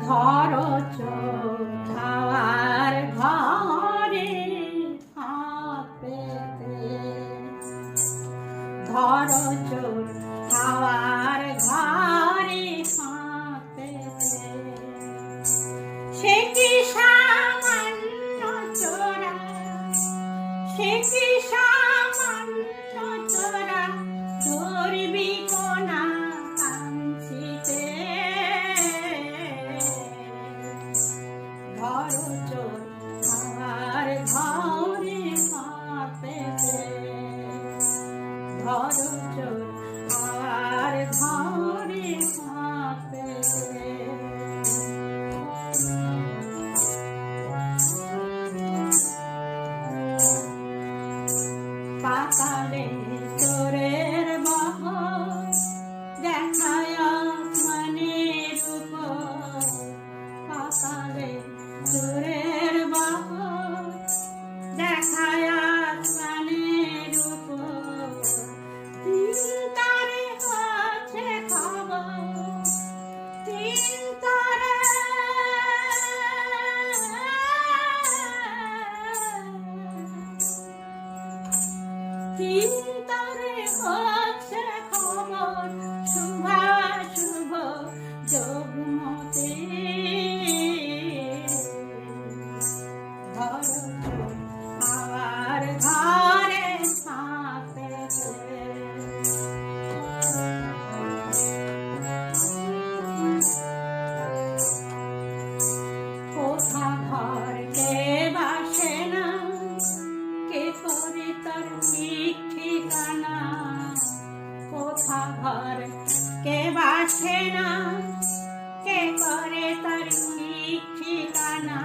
ধরো চোখ খাওয়ার ঘরে হাত পেতে, ধরো চোখ খাওয়ার ঘরে হাত পেতে। সে কি সামান্য চোরা, সে কি সামান্য চোরা, ধরবি কোনা কাঞ্চিতে। ধরো চোর খাওয়ার ঘরে হাত পেতে, ধরো চোর খাওয়ার ঘরে হাত পেতে। পাতালে চোরের বহর দেখায় আসমানের উপর, পাতালে চোরের বহর দেখায় আসমানের উপর। তিন তারে হচ্ছে খবর, তিন তারে তিন তারে হচ্ছে খবর, শুভাশুভ যোগমতে। ধরো চোর খাওয়ার ঘরে হাত পেতে। কোথা ঘর কে বাসে না, কে করে তার ঠিক ঠিকানা। কোথা ঘর কে বাসে না, কে করে তার ঠিক ঠিকানা।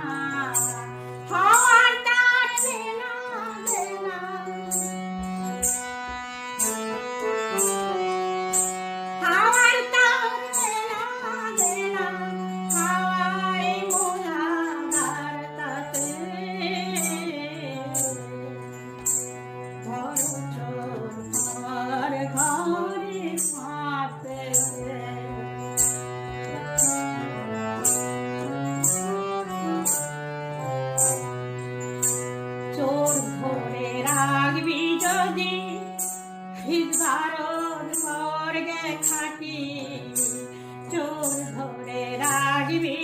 হওয়ার তার দেনা দেনা, হওয়ার তার দেনা দেনা, হাওয়ায় মোলাদার তাতে। ধরো চোর খাওয়ার ঘরে হাত পেতে। চোর ধরে রাখবি যদি হৃদবারদ স্বর্গে খাটি, চোর ধরে রাখবি